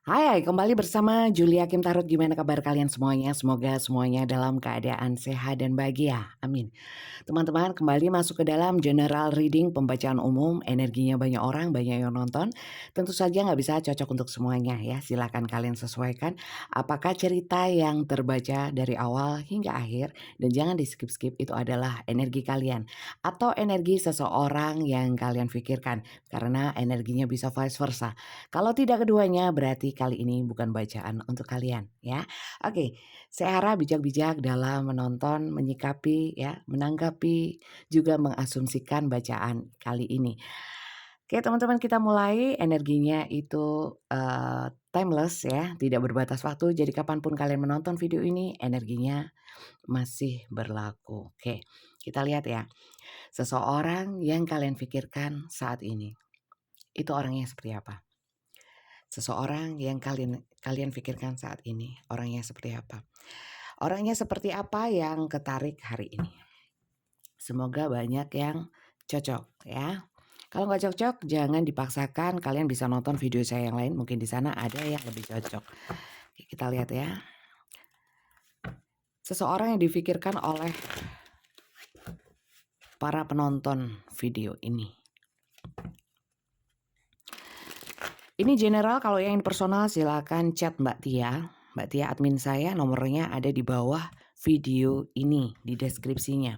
Hai, kembali bersama Julia Kim Tarot. Gimana kabar kalian semuanya? Semoga semuanya dalam keadaan sehat dan bahagia. Amin. Teman-teman, kembali masuk ke dalam general reading pembacaan umum. Energinya banyak orang, banyak yang nonton. Tentu saja nggak bisa cocok untuk semuanya ya. Silakan kalian sesuaikan apakah cerita yang terbaca dari awal hingga akhir. Dan jangan di skip-skip, itu adalah energi kalian. Atau energi seseorang yang kalian pikirkan. Karena energinya bisa vice versa. Kalau tidak keduanya berarti kali ini bukan bacaan untuk kalian ya. Oke, saya harap bijak-bijak dalam menonton, menyikapi ya, menanggapi, juga mengasumsikan bacaan kali ini. Oke teman-teman, kita mulai. Energinya itu timeless ya, tidak berbatas waktu. Jadi kapanpun kalian menonton video ini, energinya masih berlaku. Oke, kita lihat ya. Seseorang yang kalian pikirkan saat ini, itu orangnya seperti apa? Seseorang yang kalian pikirkan saat ini, orangnya seperti apa? Orangnya seperti apa yang ketarik hari ini? Semoga banyak yang cocok ya. Kalau nggak cocok jangan dipaksakan, kalian bisa nonton video saya yang lain, mungkin di sana ada yang lebih cocok. Oke, kita lihat ya. Seseorang yang difikirkan oleh para penonton video ini. Ini general, kalau yang personal silakan chat Mbak Tia. Mbak Tia admin saya, nomornya ada di bawah video ini di deskripsinya.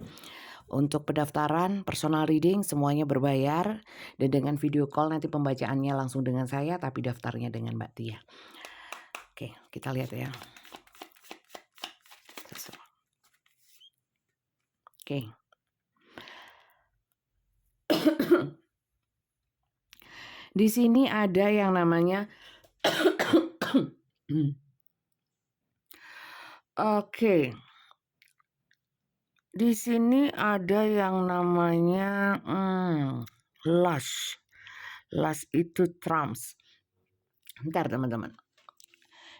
Untuk pendaftaran personal reading semuanya berbayar, dan dengan video call nanti pembacaannya langsung dengan saya tapi daftarnya dengan Mbak Tia. Oke, kita lihat ya. Oke. Di sini ada yang namanya Oke. Di sini ada yang namanya lush. Lush itu trumps. Bentar teman-teman.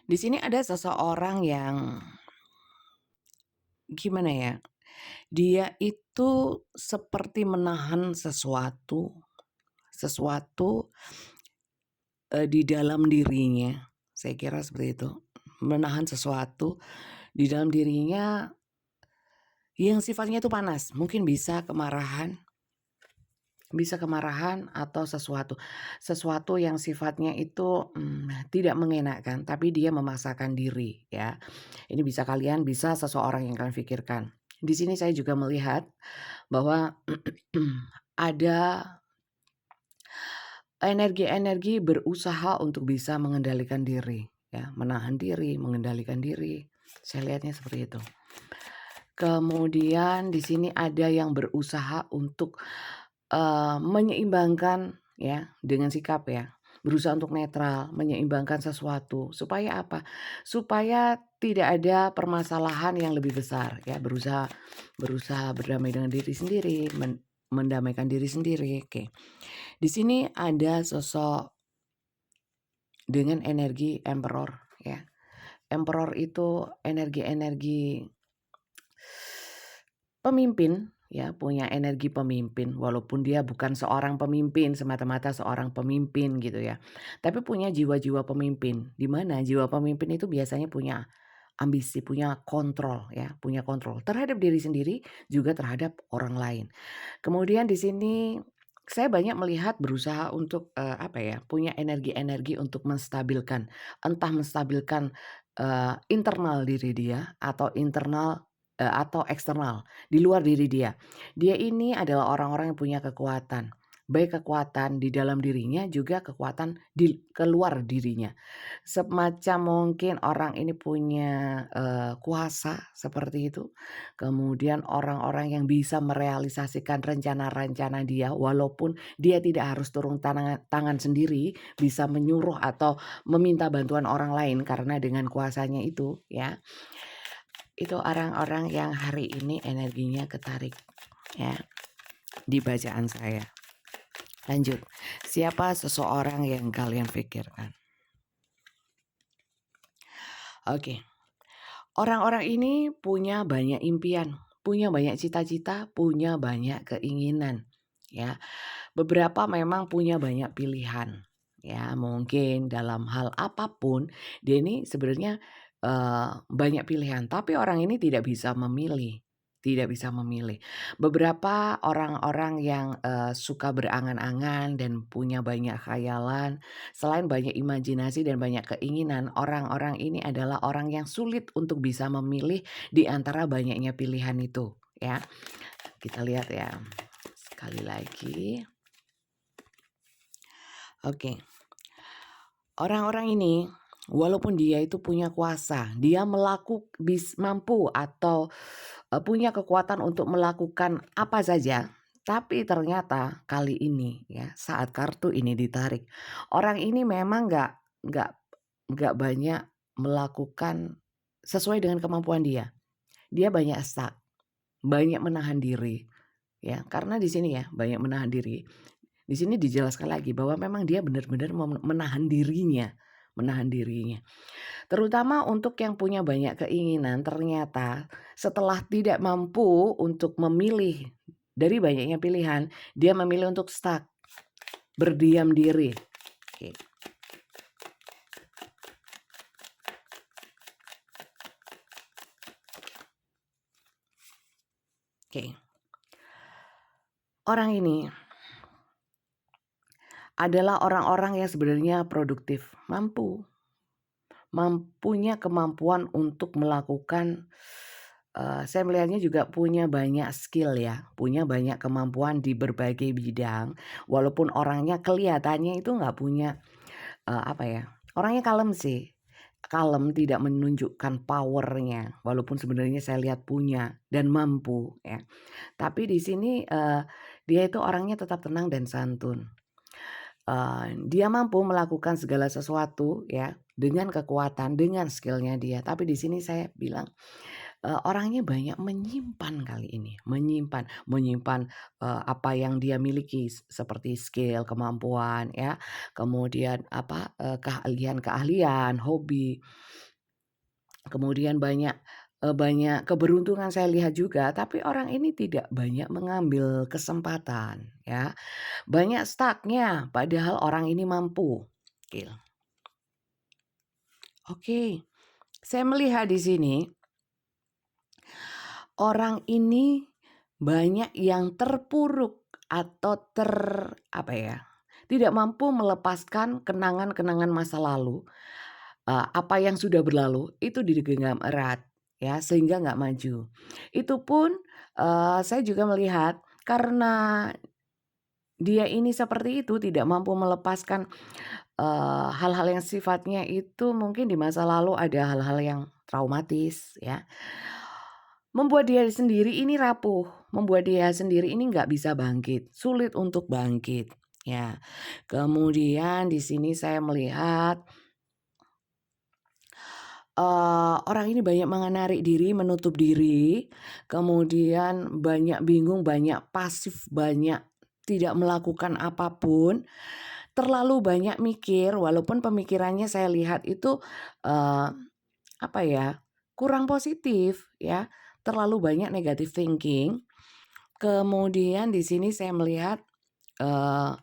Di sini ada seseorang yang gimana ya? Dia itu seperti menahan sesuatu di dalam dirinya. Saya kira seperti itu. Menahan sesuatu di dalam dirinya yang sifatnya itu panas. Mungkin bisa kemarahan atau sesuatu yang sifatnya itu tidak mengenakan, tapi dia memaksakan diri ya. Ini bisa seseorang yang kalian pikirkan. Di sini saya juga melihat bahwa ada energi-energi berusaha untuk bisa mengendalikan diri ya, menahan diri, mengendalikan diri. Saya lihatnya seperti itu. Kemudian di sini ada yang berusaha untuk menyeimbangkan ya dengan sikap ya. Berusaha untuk netral, menyeimbangkan sesuatu supaya apa? Supaya tidak ada permasalahan yang lebih besar ya, berusaha berdamai dengan diri sendiri, mendamaikan diri sendiri. Oke. Di sini ada sosok dengan energi emperor ya. Emperor itu energi-energi pemimpin ya, punya energi pemimpin walaupun dia bukan seorang pemimpin, semata-mata seorang pemimpin gitu ya. Tapi punya jiwa-jiwa pemimpin, di mana jiwa pemimpin itu biasanya punya ambisi, punya kontrol ya, punya kontrol terhadap diri sendiri juga terhadap orang lain. Kemudian di sini saya banyak melihat berusaha untuk punya energi-energi untuk menstabilkan, entah menstabilkan internal diri dia atau eksternal di luar diri dia. Dia ini adalah orang-orang yang punya kekuatan, baik kekuatan di dalam dirinya juga kekuatan di keluar dirinya. Semacam mungkin orang ini punya kuasa seperti itu. Kemudian orang-orang yang bisa merealisasikan rencana-rencana dia walaupun dia tidak harus turun tangan sendiri, bisa menyuruh atau meminta bantuan orang lain karena dengan kuasanya itu ya. Itu orang-orang yang hari ini energinya ketarik ya di bacaan saya. Lanjut, siapa seseorang yang kalian pikirkan? Oke, orang-orang ini punya banyak impian, punya banyak cita-cita, punya banyak keinginan ya. Beberapa memang punya banyak pilihan ya mungkin dalam hal apapun dia ini sebenarnya, banyak pilihan, tapi orang ini tidak bisa memilih, tidak bisa memilih. Beberapa orang-orang yang, suka berangan-angan dan punya banyak khayalan, selain banyak imajinasi dan banyak keinginan, orang-orang ini adalah orang yang sulit untuk bisa memilih di antara banyaknya pilihan itu, ya. Kita lihat ya, sekali lagi. Oke. Orang-orang ini, walaupun dia itu punya kuasa, dia mampu atau, punya kekuatan untuk melakukan apa saja, tapi ternyata kali ini ya, saat kartu ini ditarik, orang ini memang nggak nggak banyak melakukan sesuai dengan kemampuan dia. Dia banyak stuck, banyak menahan diri, ya. Karena di sini ya, banyak menahan diri. Di sini dijelaskan lagi bahwa memang dia benar-benar menahan dirinya, menahan dirinya. Terutama untuk yang punya banyak keinginan ternyata setelah tidak mampu untuk memilih dari banyaknya pilihan, dia memilih untuk stuck, berdiam diri. Oke. Oke. Orang ini adalah orang-orang yang sebenarnya produktif, punya kemampuan untuk melakukan, saya melihatnya juga punya banyak skill ya, punya banyak kemampuan di berbagai bidang, walaupun orangnya kelihatannya itu nggak punya, apa ya, orangnya kalem sih, kalem tidak menunjukkan power-nya, walaupun sebenarnya saya lihat punya dan mampu ya. Tapi di sini, dia itu orangnya tetap tenang dan santun. Dia mampu melakukan segala sesuatu ya, dengan kekuatan, dengan skill-nya dia. Tapi di sini saya bilang, orangnya banyak menyimpan kali ini, menyimpan, apa yang dia miliki seperti skill, kemampuan ya, kemudian apa, keahlian-keahlian, hobi. Kemudian banyak keberuntungan saya lihat juga, tapi orang ini tidak banyak mengambil kesempatan ya. Banyak stuck-nya, padahal orang ini mampu. Gil. Oke, saya melihat di sini orang ini banyak yang terpuruk atau apa ya, tidak mampu melepaskan kenangan-kenangan masa lalu, apa yang sudah berlalu itu digenggam erat ya, sehingga nggak maju. Itu pun, saya juga melihat karena dia ini seperti itu, tidak mampu melepaskan hal-hal yang sifatnya itu mungkin di masa lalu ada hal-hal yang traumatis ya, membuat dia sendiri ini rapuh, membuat dia sendiri ini nggak bisa bangkit, sulit untuk bangkit, ya. Kemudian di sini saya melihat, orang ini banyak menarik diri, menutup diri, kemudian banyak bingung, banyak pasif, banyak tidak melakukan apapun. Terlalu banyak mikir walaupun pemikirannya saya lihat itu, eee, apa ya, kurang positif ya, terlalu banyak negative thinking. Kemudian di sini saya melihat, eee,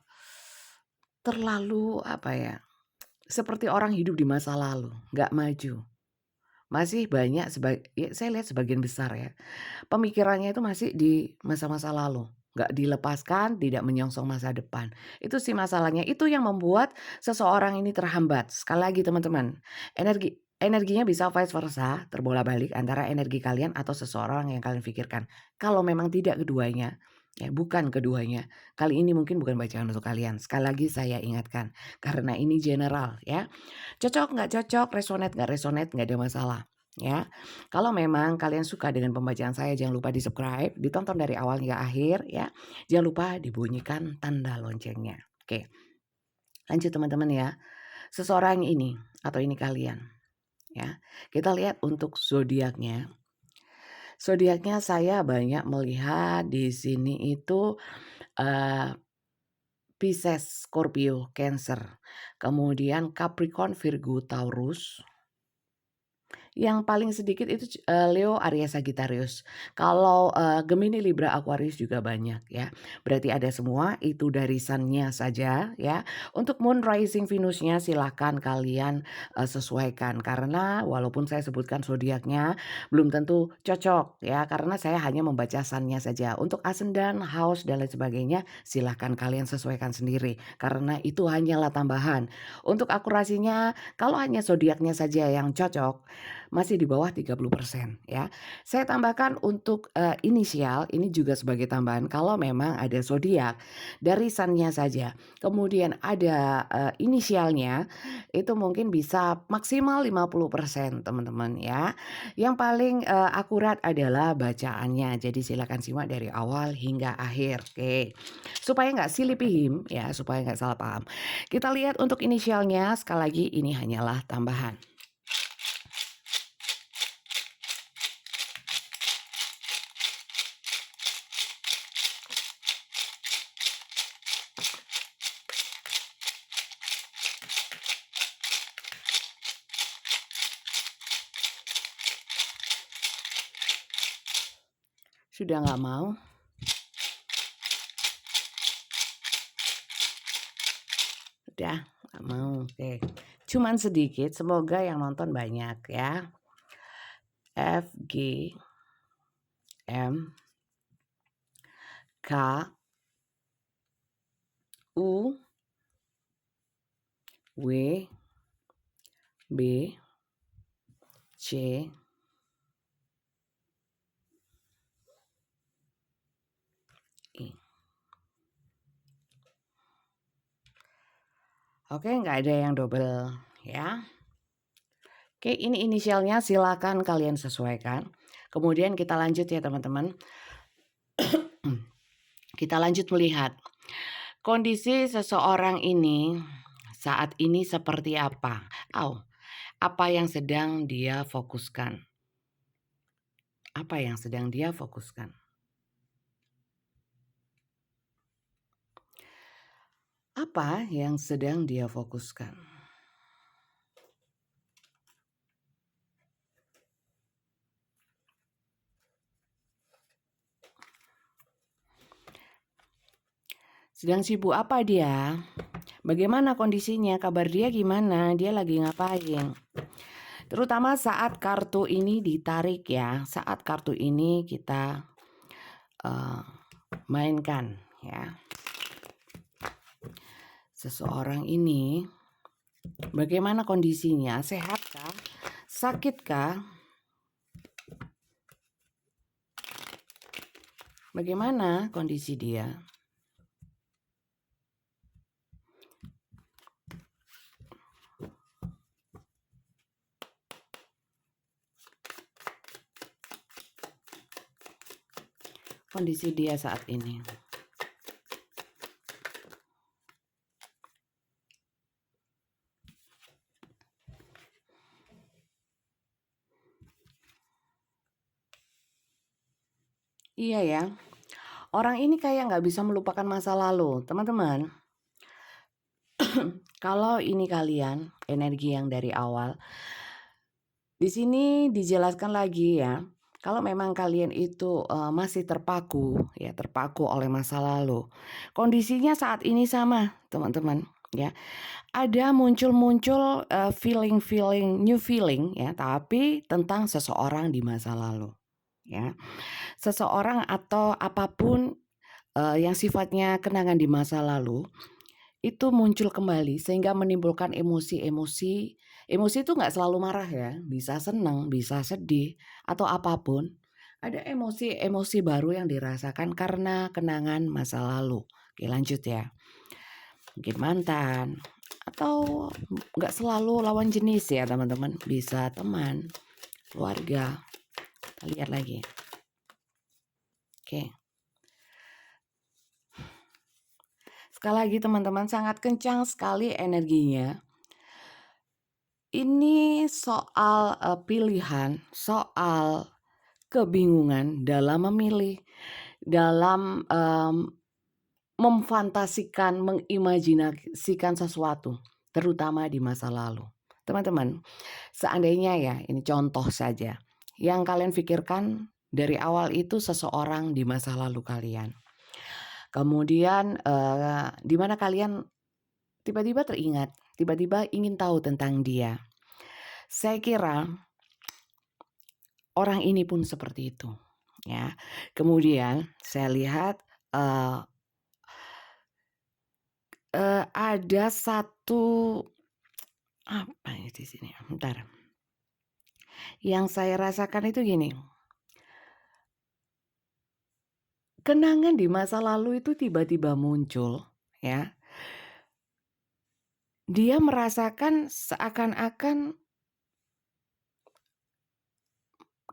terlalu apa ya, seperti orang hidup di masa lalu, nggak maju. Masih banyak ya saya lihat sebagian besar ya, pemikirannya itu masih di masa-masa lalu, nggak dilepaskan, tidak menyongsong masa depan. Itu sih masalahnya, itu yang membuat seseorang ini terhambat. Sekali lagi teman-teman, energinya bisa vice versa, terbolak-balik antara energi kalian atau seseorang yang kalian pikirkan. Kalau memang tidak keduanya, ya bukan keduanya, kali ini mungkin bukan bacaan untuk kalian. Sekali lagi saya ingatkan, karena ini general ya. Cocok nggak cocok, resonate nggak resonate, nggak ada masalah ya. Kalau memang kalian suka dengan pembacaan saya jangan lupa di-subscribe, ditonton dari awal hingga akhir ya. Jangan lupa dibunyikan tanda loncengnya. Oke, lanjut teman-teman ya. Seseorang ini atau ini kalian ya. Kita lihat untuk zodiaknya. Zodiaknya saya banyak melihat di sini itu eh, Pisces, Scorpio, Cancer, kemudian Capricorn, Virgo, Taurus, Yang paling sedikit itu Leo, Aries, Sagittarius. Kalau, Gemini, Libra, Aquarius juga banyak ya. Berarti ada semua, itu dari Sun-nya saja ya. Untuk Moon, Rising, Venus-nya silahkan kalian, sesuaikan. Karena walaupun saya sebutkan zodiaknya belum tentu cocok ya, karena saya hanya membaca Sun-nya saja. Untuk Ascendant, House, dan lain sebagainya silahkan kalian sesuaikan sendiri. Karena itu hanyalah tambahan. Untuk akurasinya, kalau hanya zodiaknya saja yang cocok, masih di bawah 30% ya. Saya tambahkan untuk, inisial, ini juga sebagai tambahan kalau memang ada zodiak dari Sun-nya saja, kemudian ada, inisialnya, itu mungkin bisa maksimal 50% teman-teman ya. Yang paling, akurat adalah bacaannya, jadi silakan simak dari awal hingga akhir, oke. Supaya nggak silih pihim ya, supaya nggak salah paham. Kita lihat untuk inisialnya, sekali lagi ini hanyalah tambahan. Sudah nggak mau? Udah nggak mau, oke. Cuman sedikit, semoga yang nonton banyak ya. F, G, M, K, U, W, B, C, I. Oke, nggak ada yang double ya. Oke, ini inisialnya silakan kalian sesuaikan. Kemudian kita lanjut ya teman-teman. Kita lanjut melihat kondisi seseorang ini saat ini seperti apa. Apa yang sedang dia fokuskan? Apa yang sedang dia fokuskan? Apa yang sedang dia fokuskan? Sedang sibuk apa dia? Bagaimana kondisinya? Kabar dia gimana? Dia lagi ngapain? Terutama saat kartu ini ditarik ya. Saat kartu ini kita mainkan ya. Seseorang ini bagaimana kondisinya? Sehatkah? Sakitkah? Bagaimana kondisi dia? Kondisi dia saat ini. Iya ya. Orang ini kayak nggak bisa melupakan masa lalu, teman-teman. Kalau ini kalian, energi yang dari awal, di sini dijelaskan lagi ya. Kalau memang kalian itu masih terpaku oleh masa lalu, kondisinya saat ini sama, teman-teman. Ya, ada muncul new feeling ya, tapi tentang seseorang di masa lalu. Ya, seseorang atau apapun yang sifatnya kenangan di masa lalu itu muncul kembali sehingga menimbulkan emosi-emosi. Emosi itu nggak selalu marah ya, bisa senang, bisa sedih, atau apapun. Ada emosi-emosi baru yang dirasakan karena kenangan masa lalu. Oke, lanjut ya. Mungkin mantan, atau nggak selalu lawan jenis ya teman-teman. Bisa teman, keluarga. Kita lihat lagi. Oke. Sekali lagi teman-teman, sangat kencang sekali energinya. Ini soal pilihan, soal kebingungan dalam memilih, dalam memfantasikan, mengimajinasikan sesuatu, terutama di masa lalu. Teman-teman, seandainya ya, ini contoh saja, yang kalian pikirkan dari awal itu seseorang di masa lalu kalian. Kemudian, di mana kalian tiba-tiba teringat, tiba-tiba ingin tahu tentang dia. Saya kira orang ini pun seperti itu, ya. Kemudian saya lihat, eee ada satu, apa ya di sini, bentar. Yang saya rasakan itu gini, kenangan di masa lalu itu tiba-tiba muncul, ya. Dia merasakan seakan-akan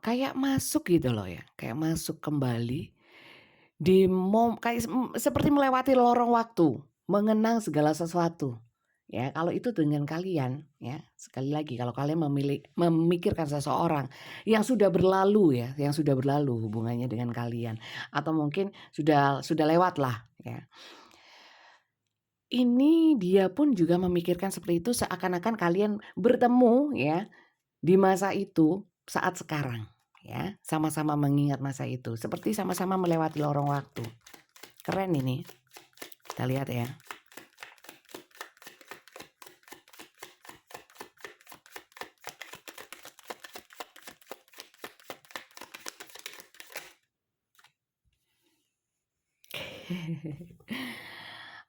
kayak masuk gitu loh ya, kayak masuk kembali di kayak seperti melewati lorong waktu, mengenang segala sesuatu. Ya, kalau itu dengan kalian, ya, sekali lagi kalau kalian memikirkan seseorang yang sudah berlalu ya, yang sudah berlalu hubungannya dengan kalian atau mungkin sudah lewat lah ya. Ini dia pun juga memikirkan seperti itu seakan-akan kalian bertemu ya di masa itu saat sekarang ya, sama-sama mengingat masa itu, seperti sama-sama melewati lorong waktu. Keren ini, kita lihat ya.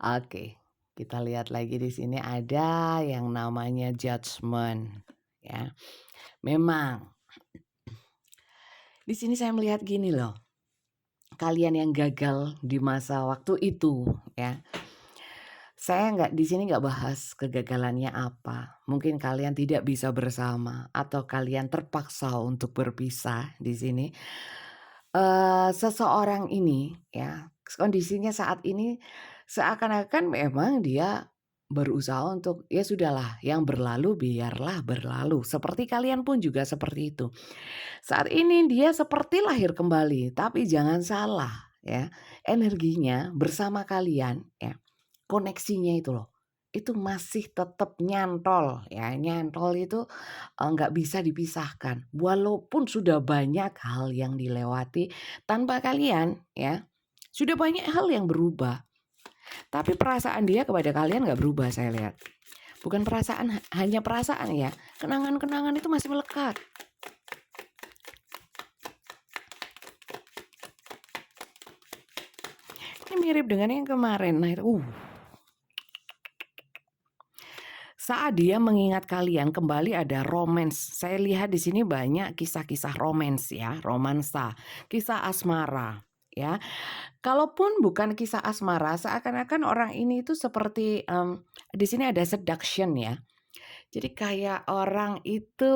Oke, kita lihat lagi di sini ada yang namanya judgment ya. Memang di sini saya melihat gini loh. Kalian yang gagal di masa waktu itu ya. Saya di sini nggak bahas kegagalannya apa. Mungkin kalian tidak bisa bersama atau kalian terpaksa untuk berpisah di sini. Seseorang ini ya, kondisinya saat ini seakan-akan memang dia berusaha untuk, ya sudahlah yang berlalu biarlah berlalu, seperti kalian pun juga seperti itu. Saat ini dia seperti lahir kembali, tapi jangan salah ya, energinya bersama kalian ya, koneksinya itu loh, itu masih tetap nyantol ya, nyantol itu nggak bisa dipisahkan. Walaupun sudah banyak hal yang dilewati tanpa kalian ya, sudah banyak hal yang berubah. Tapi perasaan dia kepada kalian nggak berubah saya lihat. Bukan perasaan, hanya perasaan ya, kenangan-kenangan itu masih melekat. Ini mirip dengan yang kemarin. Nah itu, saat dia mengingat kalian kembali ada romance. Saya lihat di sini banyak kisah-kisah romance ya, romansa, kisah asmara ya. Kalaupun bukan kisah asmara, seakan-akan orang ini itu seperti di sini ada seduction ya. Jadi kayak orang itu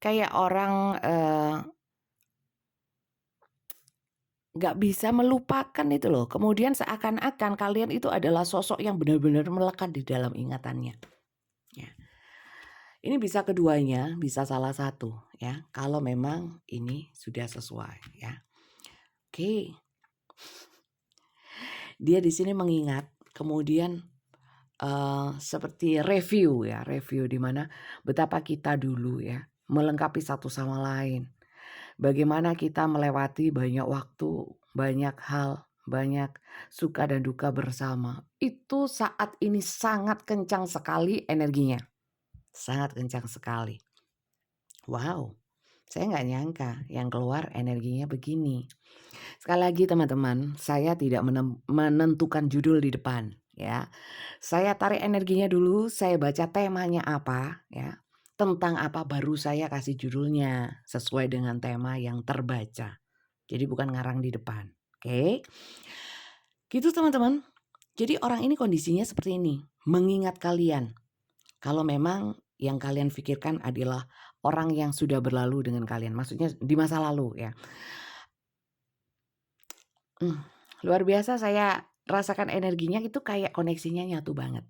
kayak orang nggak bisa melupakan itu loh. Kemudian seakan-akan kalian itu adalah sosok yang benar-benar melekat di dalam ingatannya. Ya. Ini bisa keduanya, bisa salah satu ya. Kalau memang ini sudah sesuai ya. Oke. Dia di sini mengingat, kemudian seperti review ya, review di mana betapa kita dulu ya melengkapi satu sama lain. Bagaimana kita melewati banyak waktu, banyak hal, banyak suka dan duka bersama. Itu saat ini sangat kencang sekali energinya. Sangat kencang sekali. Wow, saya nggak nyangka yang keluar energinya begini. Sekali lagi teman-teman, saya tidak menentukan judul di depan ya. Saya tarik energinya dulu, saya baca temanya apa ya. Tentang apa baru saya kasih judulnya sesuai dengan tema yang terbaca. Jadi bukan ngarang di depan. Oke. Gitu teman-teman. Jadi orang ini kondisinya seperti ini, mengingat kalian. Kalau memang yang kalian pikirkan adalah orang yang sudah berlalu dengan kalian, maksudnya di masa lalu ya. Luar biasa saya rasakan energinya itu kayak koneksinya nyatu banget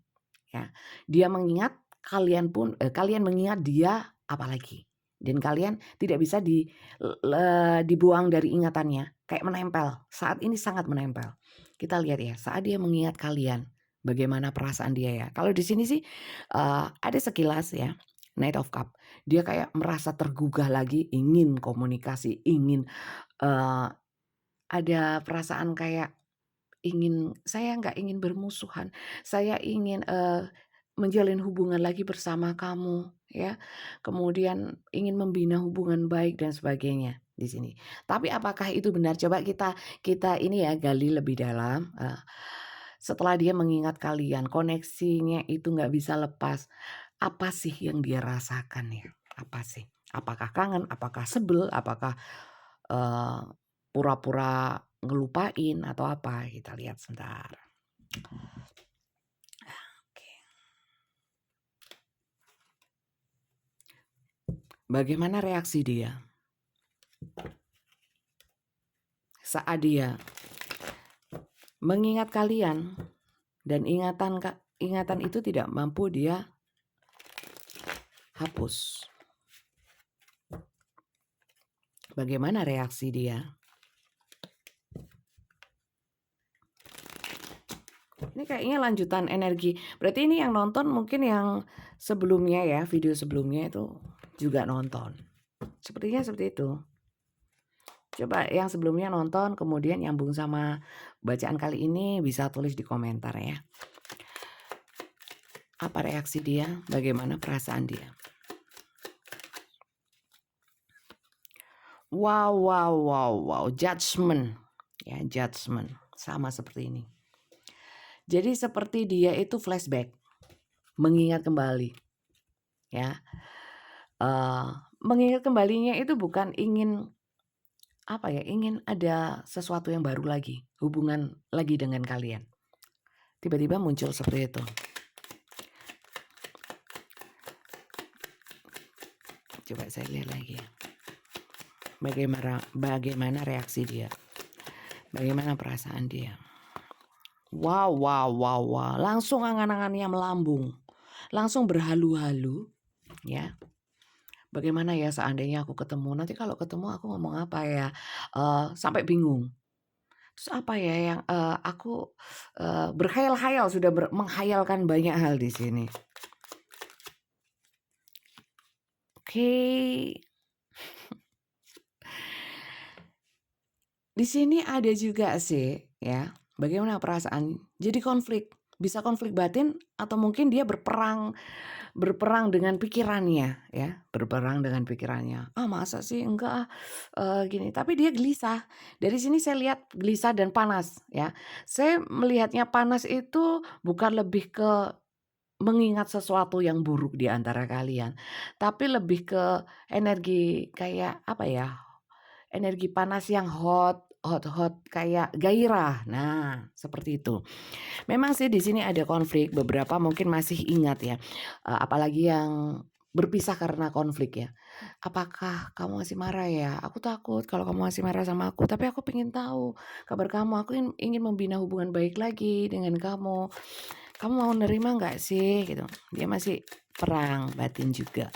ya. Dia mengingat, kalian pun kalian mengingat dia apalagi. Dan kalian tidak bisa dibuang dari ingatannya, kayak menempel. Saat ini sangat menempel. Kita lihat ya, saat dia mengingat kalian, Bagaimana perasaan dia ya. Kalau di sini sih, ada sekilas ya, Knight of Cup. Dia kayak merasa tergugah lagi, ingin komunikasi, ingin, eee, ada perasaan kayak saya nggak ingin bermusuhan, saya ingin, menjalin hubungan lagi bersama kamu ya, kemudian ingin membina hubungan baik dan sebagainya di sini. Tapi apakah itu benar? Coba kita kita ini ya gali lebih dalam, setelah dia mengingat kalian, koneksinya itu nggak bisa lepas, apa sih yang dia rasakan ya? Apa sih? Apakah kangen? Apakah sebel? Apakah, eee, pura-pura ngelupain atau apa? Kita lihat sebentar. Oke. Bagaimana reaksi dia saat dia mengingat kalian dan ingatan itu tidak mampu dia hapus? Bagaimana reaksi dia? Ini kayaknya lanjutan energi. Berarti ini yang nonton mungkin yang sebelumnya ya, video sebelumnya itu juga nonton. Sepertinya seperti itu. Coba yang sebelumnya nonton kemudian nyambung sama bacaan kali ini bisa tulis di komentar ya. Apa reaksi dia? Bagaimana perasaan dia? Wow, wow, wow, wow, judgment. Ya, judgment. Sama seperti ini. Jadi seperti dia itu flashback, mengingat kembali. Ya. Mengingat kembalinya itu bukan ingin apa ya, ingin ada sesuatu yang baru lagi, hubungan lagi dengan kalian. Tiba-tiba muncul seperti itu. Coba saya lihat lagi. Bagaimana reaksi dia? Bagaimana perasaan dia? Wow, wow, wow, wow. Langsung angan-angannya melambung. Langsung berhalu-halu, ya. Bagaimana ya seandainya aku ketemu, nanti kalau ketemu aku ngomong apa ya? Sampai bingung. Terus apa ya yang, aku, berkhayal-khayal sudah menghayalkan banyak hal di sini. Oke. Di sini ada juga sih ya, bagaimana perasaan jadi konflik, bisa konflik batin atau mungkin dia berperang berperang dengan pikirannya ya, berperang dengan pikirannya, "Ah, masa sih? Enggak ah," gini, tapi dia gelisah. Dari sini saya lihat gelisah dan panas ya. Saya melihatnya panas itu bukan lebih ke mengingat sesuatu yang buruk di antara kalian, tapi lebih ke energi kayak apa ya, energi panas yang hot kayak gairah. Nah, seperti itu. Memang sih di sini ada konflik, beberapa mungkin masih ingat ya, apalagi yang berpisah karena konflik ya. "Apakah kamu masih marah ya? Aku takut kalau kamu masih marah sama aku, tapi aku pengen tahu kabar kamu. Aku ingin membina hubungan baik lagi dengan kamu. Kamu mau nerima nggak sih?" Gitu. Dia masih perang batin juga.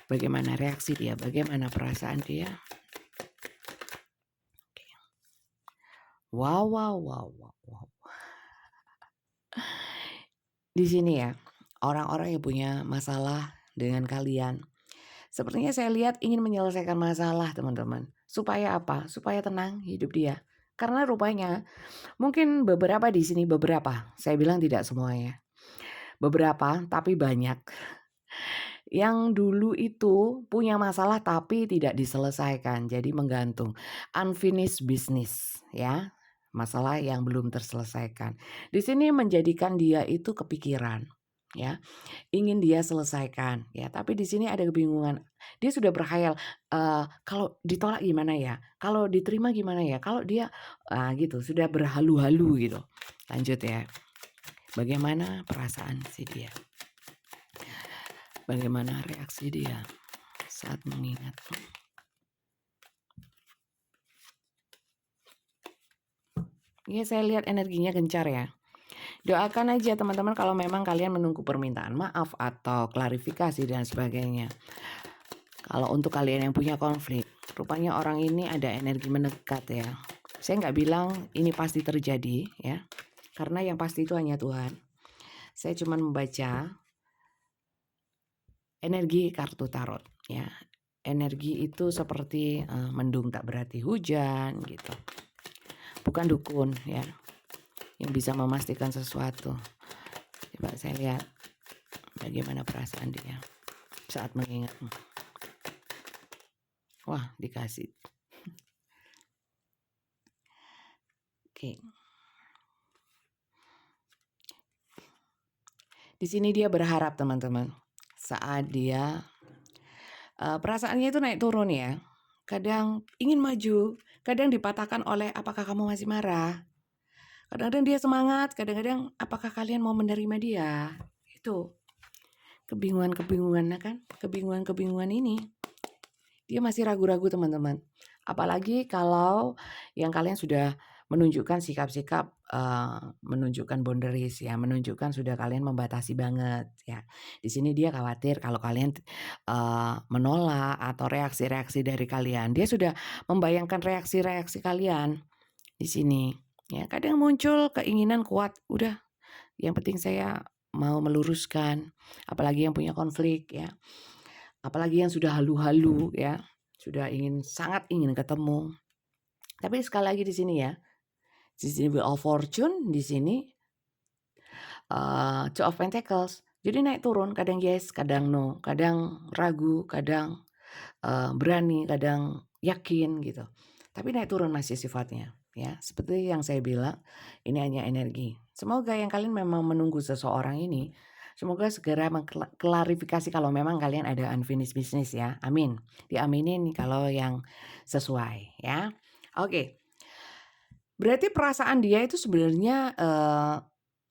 Bagaimana reaksi dia? Bagaimana perasaan dia? Wow, wow, wow, wow, wow. Di sini ya, orang-orang yang punya masalah dengan kalian, sepertinya saya lihat ingin menyelesaikan masalah teman-teman. Supaya apa? Supaya tenang hidup dia. Karena rupanya mungkin beberapa di sini beberapa, saya bilang tidak semuanya. Beberapa tapi banyak. Yang dulu itu punya masalah tapi tidak diselesaikan, jadi menggantung. Unfinished business ya, masalah yang belum terselesaikan. Di sini menjadikan dia itu kepikiran ya, ingin dia selesaikan ya, tapi di sini ada kebingungan. Dia sudah berkhayal, kalau ditolak gimana ya? Kalau diterima gimana ya? Kalau dia gitu, sudah berhalu-halu gitu. Lanjut ya. Bagaimana perasaan si dia? Bagaimana reaksi dia saat mengingat? Iya, saya lihat energinya gencar ya. Doakan aja teman-teman kalau memang kalian menunggu permintaan maaf atau klarifikasi dan sebagainya. Kalau untuk kalian yang punya konflik, rupanya orang ini ada energi mendekat ya. Saya nggak bilang ini pasti terjadi ya. karena yang pasti itu hanya Tuhan. Saya cuma membaca energi kartu tarot ya. Energi itu seperti mendung tak berarti hujan gitu. Bukan dukun ya yang bisa memastikan sesuatu. Coba saya lihat bagaimana perasaan dia saat mengingat. Wah, dikasih. Oke. Di sini dia berharap teman-teman. Saat dia perasaannya itu naik turun ya. Kadang ingin maju, kadang dipatahkan oleh apakah kamu masih marah. Kadang-kadang dia semangat, kadang-kadang apakah kalian mau menerima dia. Itu kebingungan-kebingungan kan? Kebingungan-kebingungan ini. Dia masih ragu-ragu teman-teman. Apalagi kalau yang kalian sudah menunjukkan sikap-sikap, menunjukkan boundaries ya, menunjukkan sudah kalian membatasi banget ya. Di sini dia khawatir kalau kalian menolak atau reaksi-reaksi dari kalian. Dia sudah membayangkan reaksi-reaksi kalian di sini ya. Kadang muncul keinginan kuat, udah yang penting saya mau meluruskan, apalagi yang punya konflik ya. Apalagi yang sudah halu-halu ya, sudah sangat ingin ketemu. Tapi sekali lagi di sini ya, di sini Wheel of Fortune, di sini Two of Pentacles. Jadi naik turun, kadang yes, kadang no, kadang ragu, kadang berani, kadang yakin gitu. Tapi naik turun masih sifatnya ya. Seperti yang saya bilang, ini hanya energi. Semoga yang kalian memang menunggu seseorang ini, semoga segera mengklarifikasi kalau memang kalian ada unfinished business ya. Amin. Diaminin kalau yang sesuai ya. Oke. Berarti perasaan dia itu sebenarnya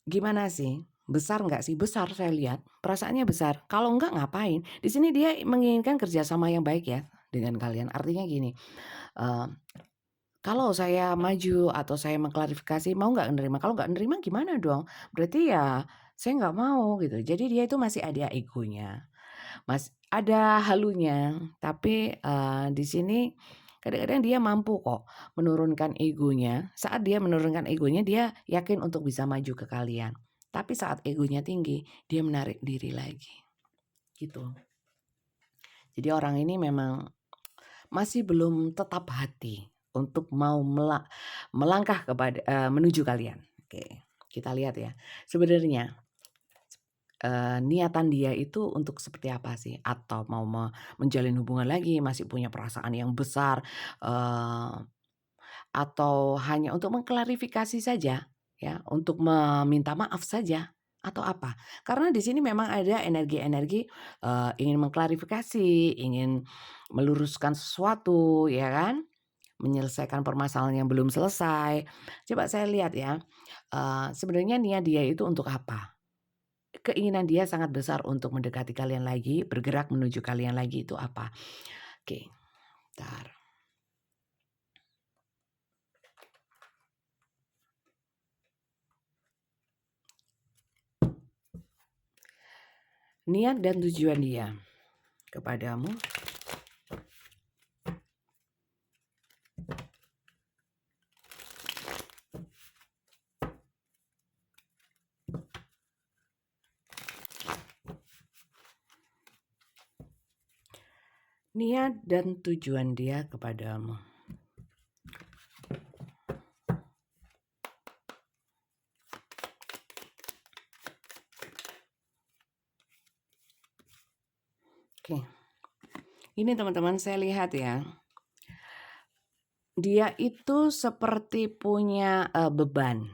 gimana sih? Besar nggak sih? Besar saya lihat. Perasaannya besar. Kalau enggak ngapain? Di sini dia menginginkan kerjasama yang baik ya dengan kalian. Artinya gini, kalau saya maju atau saya mengklarifikasi mau nggak nerima? Kalau nggak nerima gimana dong? Berarti ya saya nggak mau gitu. Jadi dia itu masih ada egonya, ada halunya. Tapi di sini kadang-kadang dia mampu kok menurunkan egonya. Saat dia menurunkan egonya, dia yakin untuk bisa maju ke kalian. Tapi saat egonya tinggi, dia menarik diri lagi. Gitu. Jadi orang ini memang masih belum tetap hati untuk mau melangkah kepada menuju kalian. Oke, kita lihat ya. Sebenarnya niatan dia itu untuk seperti apa sih? Atau mau menjalin hubungan lagi, masih punya perasaan yang besar, atau hanya untuk mengklarifikasi saja ya, untuk meminta maaf saja atau apa? Karena di sini memang ada energi-energi ingin mengklarifikasi, ingin meluruskan sesuatu ya kan? Menyelesaikan permasalahan yang belum selesai. Coba saya lihat ya, sebenarnya niat dia itu untuk apa? Keinginan dia sangat besar untuk mendekati kalian lagi, bergerak menuju kalian lagi itu apa? Oke, bentar. Niat dan tujuan dia kepadamu. Niat dan tujuan dia kepadamu. Oke. Ini teman-teman saya lihat ya. Dia itu seperti punya beban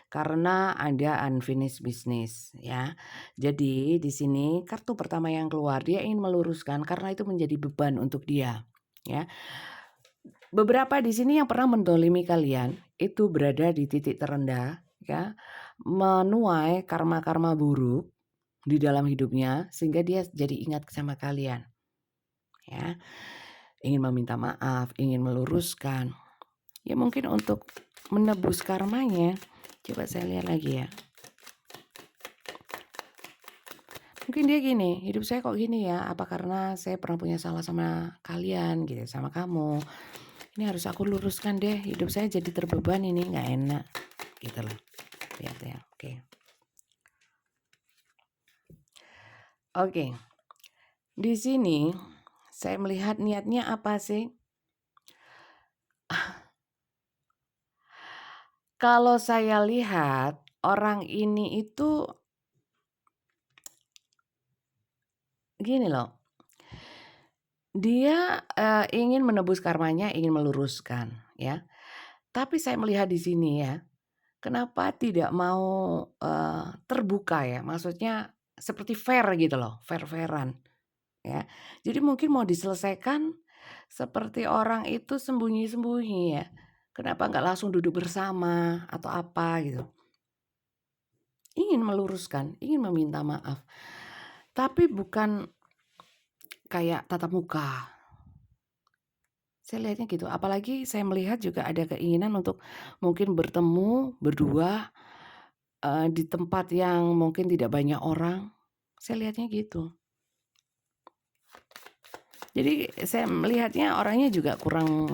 karena ada unfinished business ya. Jadi di sini kartu pertama yang keluar dia ingin meluruskan karena itu menjadi beban untuk dia ya. Beberapa di sini yang pernah mendolimi kalian itu berada di titik terendah ya, menuai karma-karma buruk di dalam hidupnya sehingga dia jadi ingat sama kalian ya. Ingin meminta maaf, ingin meluruskan. Ya mungkin untuk menebus karmanya. Coba saya lihat lagi ya. Mungkin dia gini, hidup saya kok gini ya, apa karena saya pernah punya salah sama kalian gitu, sama kamu. Ini harus aku luruskan deh, hidup saya jadi terbeban ini, nggak enak. gitu loh. Lihat ya, oke. Oke, di sini saya melihat niatnya apa sih? Kalau saya lihat orang ini itu gini loh, dia, ingin menebus karmanya, ingin meluruskan ya. Tapi saya melihat di sini ya, kenapa tidak mau, terbuka ya, maksudnya seperti fair gitu loh, fair-fairan ya. Jadi mungkin mau diselesaikan seperti orang itu sembunyi-sembunyi ya. Kenapa nggak langsung duduk bersama atau apa gitu. Ingin meluruskan, ingin meminta maaf, tapi bukan kayak tatap muka. Saya lihatnya gitu, apalagi saya melihat juga ada keinginan untuk mungkin bertemu berdua, di tempat yang mungkin tidak banyak orang, saya lihatnya gitu. Jadi saya melihatnya orangnya juga kurang,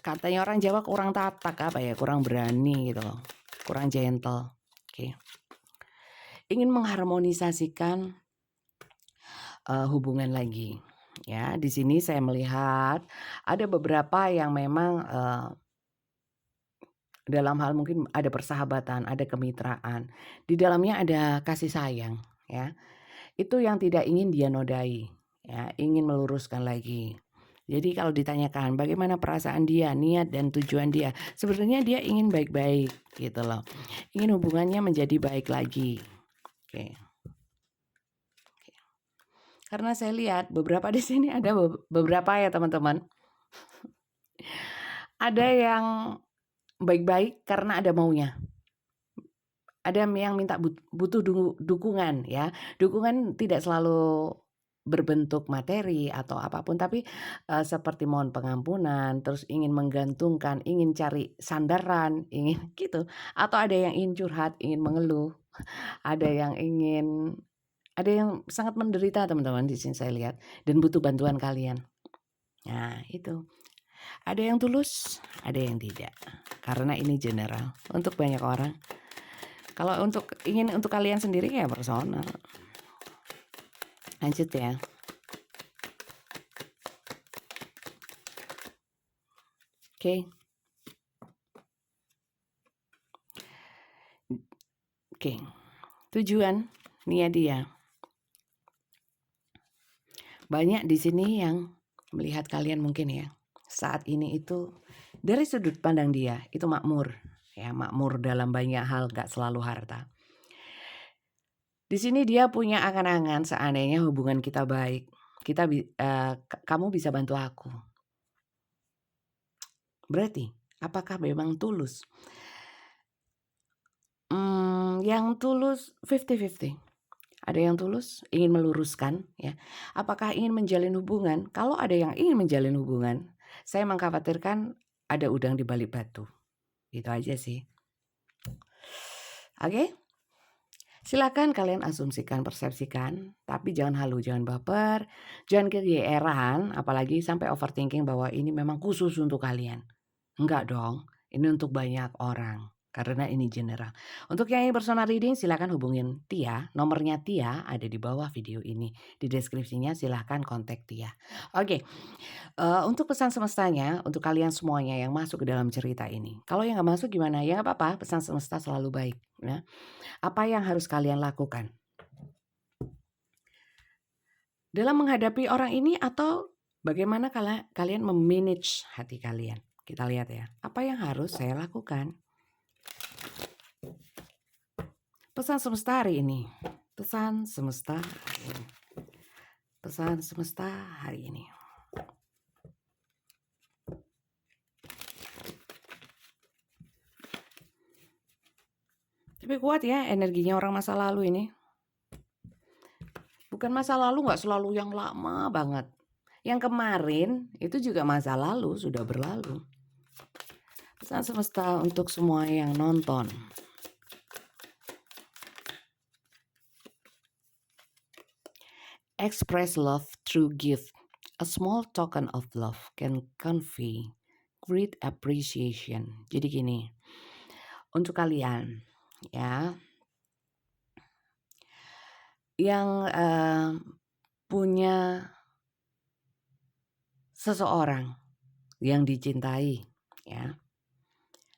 katanya orang Jawa kurang tatak apa ya, kurang berani gitu loh, kurang gentle. Oke. Ingin mengharmonisasikan, hubungan lagi. Ya, di sini saya melihat ada beberapa yang memang, dalam hal mungkin ada persahabatan, ada kemitraan, di dalamnya ada kasih sayang ya. Itu yang tidak ingin dia nodai ya, ingin meluruskan lagi. Jadi kalau ditanyakan bagaimana perasaan dia, niat dan tujuan dia, sebenarnya dia ingin baik-baik gitu loh. Ingin hubungannya menjadi baik lagi. Oke. Karena saya lihat beberapa di sini ada beberapa ya teman-teman. Ada yang baik-baik karena ada maunya. Ada yang minta butuh dukungan ya. Dukungan tidak selalu berbentuk materi atau apapun, tapi, seperti mohon pengampunan, terus ingin menggantungkan, ingin cari sandaran, ingin gitu. Atau ada yang ingin curhat, ingin mengeluh, ada yang ingin ada yang sangat menderita teman-teman di sini saya lihat dan butuh bantuan kalian. Nah itu. Ada yang tulus, ada yang tidak. Karena ini general untuk banyak orang. Kalau ingin untuk kalian sendiri ya personal. Lanjut ya. Oke. Oke. Tujuan niat dia. Banyak di sini yang melihat kalian mungkin ya. Saat ini itu dari sudut pandang dia itu makmur. Ya, makmur dalam banyak hal, gak selalu harta. Di sini dia punya angan-angan seandainya hubungan kita baik, kamu bisa bantu aku. Berarti apakah memang tulus? Yang tulus 50-50. Ada yang tulus ingin meluruskan ya. Apakah ingin menjalin hubungan? Kalau ada yang ingin menjalin hubungan, saya mengkhawatirkan ada udang di balik batu. Itu aja sih. Oke? Silakan kalian asumsikan, persepsikan, tapi jangan halu, jangan baper, jangan kegeeran, apalagi sampai overthinking bahwa ini memang khusus untuk kalian. Enggak dong, ini untuk banyak orang. Karena ini general. Untuk yang ingin personal reading silakan hubungin Tia. Nomornya Tia ada di bawah video ini. Di deskripsinya silakan kontak Tia. Oke, untuk pesan semestanya, untuk kalian semuanya yang masuk ke dalam cerita ini. Kalau yang nggak masuk gimana? Ya nggak apa-apa, pesan semesta selalu baik. Ya. Apa yang harus kalian lakukan? Dalam menghadapi orang ini atau bagaimana kalian memanage hati kalian? Kita lihat ya, apa yang harus saya lakukan? Pesan semesta hari ini. Pesan semesta hari ini. Pesan semesta hari ini. Tapi kuat ya energinya orang masa lalu ini. Bukan masa lalu, nggak selalu yang lama banget. Yang kemarin itu juga masa lalu, sudah berlalu. Pesan semesta untuk semua yang nonton. Express love through gift. A small token of love can convey great appreciation. Jadi gini, untuk kalian ya yang punya seseorang yang dicintai ya.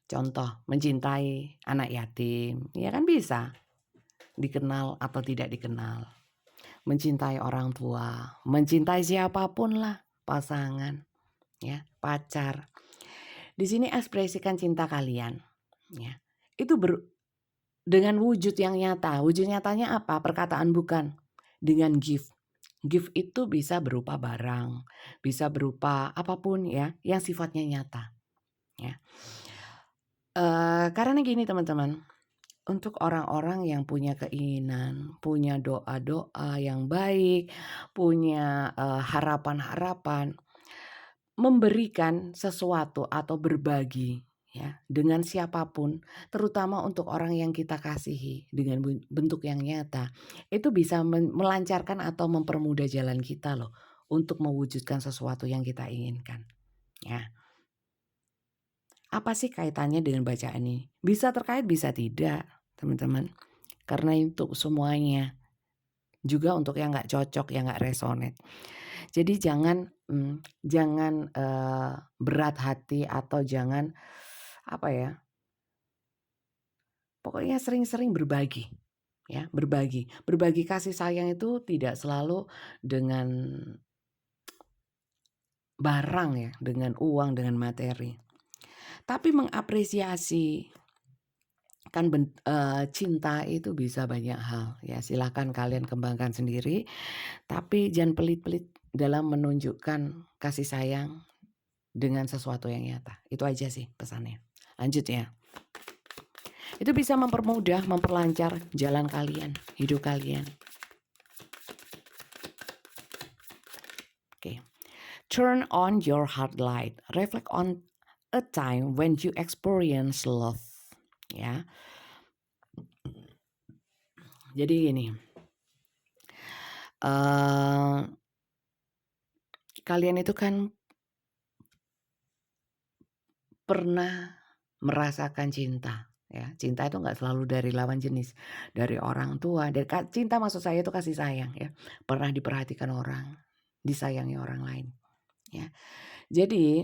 Contoh mencintai anak yatim, ya kan bisa dikenal atau tidak dikenal. Mencintai orang tua, mencintai siapapun lah, pasangan, ya, pacar. Di sini ekspresikan cinta kalian, ya. Itu dengan wujud yang nyata. Wujud nyatanya apa? Perkataan bukan. Dengan gift. Gift itu bisa berupa barang, bisa berupa apapun ya, yang sifatnya nyata, ya. Karena gini teman-teman, untuk orang-orang yang punya keinginan, punya doa-doa yang baik, punya harapan-harapan, memberikan sesuatu atau berbagi ya dengan siapapun, terutama untuk orang yang kita kasihi dengan bentuk yang nyata, itu bisa melancarkan atau mempermudah jalan kita loh untuk mewujudkan sesuatu yang kita inginkan. Ya. Apa sih kaitannya dengan bacaan ini? Bisa terkait, bisa tidak, teman-teman. Karena itu semuanya. Juga untuk yang nggak cocok, yang nggak resonate. Jadi jangan berat hati atau jangan, apa ya, pokoknya sering-sering berbagi, ya, berbagi. Berbagi kasih sayang itu tidak selalu dengan barang ya, dengan uang, dengan materi. Tapi mengapresiasi kan cinta itu bisa banyak hal ya, silakan kalian kembangkan sendiri, tapi jangan pelit-pelit dalam menunjukkan kasih sayang dengan sesuatu yang nyata. Itu aja sih pesannya. Lanjut ya. Itu bisa mempermudah, memperlancar jalan kalian, hidup kalian. Oke. Turn on your heart light. Reflect on a time when you experience love. Ya. Jadi gini. Kalian itu kan pernah merasakan cinta. Ya, cinta itu nggak selalu dari lawan jenis, dari orang tua, cinta maksud saya itu kasih sayang ya, pernah diperhatikan orang, disayangi orang lain, ya. Jadi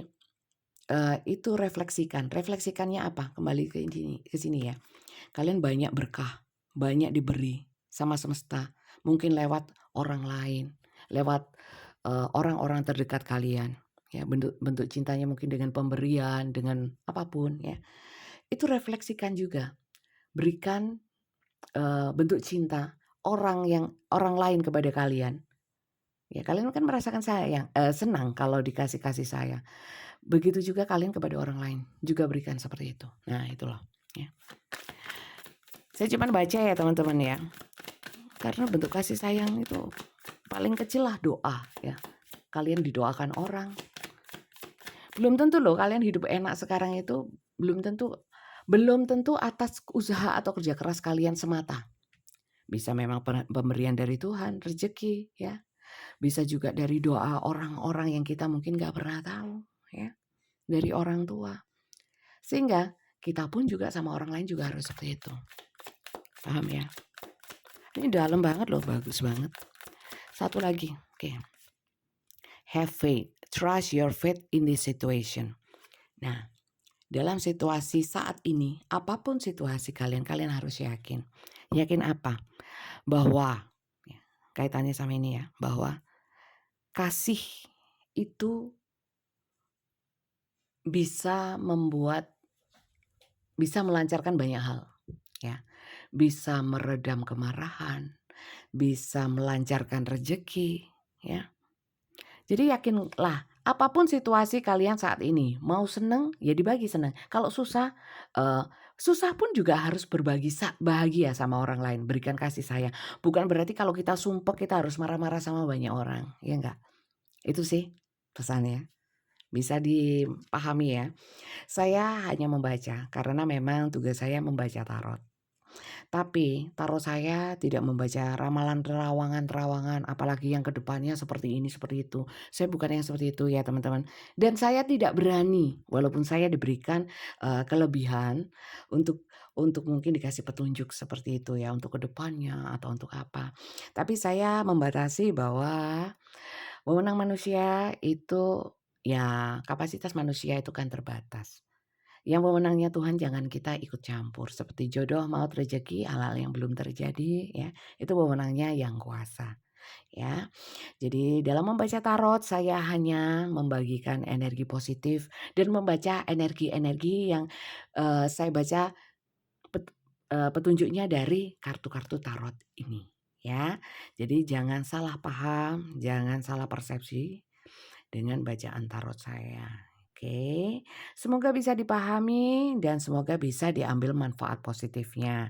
itu refleksikannya apa? Kembali ke sini ya. Kalian banyak berkah, banyak diberi sama semesta, mungkin lewat orang lain, lewat orang-orang terdekat kalian. Ya, bentuk cintanya mungkin dengan pemberian, dengan apapun ya. Itu refleksikan juga. Berikan bentuk cinta orang lain kepada kalian. Ya, kalian kan merasakan senang kalau dikasih kasih sayang. Begitu juga kalian kepada orang lain juga berikan seperti itu. Nah, itu loh ya. Saya cuma baca ya teman-teman ya. Karena bentuk kasih sayang itu paling kecil lah doa ya. Kalian didoakan orang. Belum tentu loh kalian hidup enak sekarang itu belum tentu atas usaha atau kerja keras kalian semata. Bisa memang pemberian dari Tuhan, rezeki ya. Bisa juga dari doa orang-orang yang kita mungkin gak pernah tahu ya. Dari orang tua. Sehingga kita pun juga sama orang lain juga harus seperti itu. Paham ya? Ini dalam banget loh, bagus banget. Satu lagi, oke. Have faith, trust your faith in this situation. Nah, dalam situasi saat ini, apapun situasi kalian harus yakin. Yakin apa? Bahwa, ya, kaitannya sama ini ya, bahwa kasih itu bisa melancarkan banyak hal. Ya, bisa meredam kemarahan, bisa melancarkan rezeki, ya. Jadi yakinlah apapun situasi kalian saat ini, mau seneng ya dibagi seneng. Kalau susah, susah pun juga harus berbagi bahagia sama orang lain, berikan kasih sayang. Bukan berarti kalau kita sumpek kita harus marah-marah sama banyak orang, ya enggak? Itu sih pesannya. Bisa dipahami ya. Saya hanya membaca karena memang tugas saya membaca tarot. Tapi tarot saya tidak membaca ramalan terawangan-terawangan, apalagi yang ke depannya seperti ini, seperti itu. Saya bukan yang seperti itu ya teman-teman. Dan saya tidak berani, walaupun saya diberikan, kelebihan untuk mungkin dikasih petunjuk seperti itu ya, untuk ke depannya atau untuk apa. Tapi saya membatasi bahwa wewenang manusia itu ya kapasitas manusia itu kan terbatas. Yang wewenangnya Tuhan jangan kita ikut campur, seperti jodoh, maut, rezeki, hal-hal yang belum terjadi ya, itu wewenangnya Yang Kuasa, ya. Jadi dalam membaca tarot saya hanya membagikan energi positif dan membaca energi-energi yang, saya baca petunjuknya dari kartu-kartu tarot ini, ya. Jadi jangan salah paham, jangan salah persepsi dengan bacaan tarot saya. Oke, semoga bisa dipahami dan semoga bisa diambil manfaat positifnya.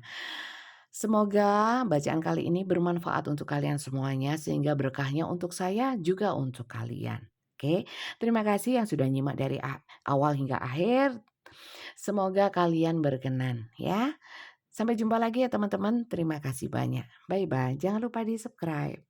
Semoga bacaan kali ini bermanfaat untuk kalian semuanya sehingga berkahnya untuk saya juga untuk kalian. Oke, terima kasih yang sudah nyimak dari awal hingga akhir. Semoga kalian berkenan ya. Sampai jumpa lagi ya teman-teman. Terima kasih banyak. Bye bye. Jangan lupa di subscribe.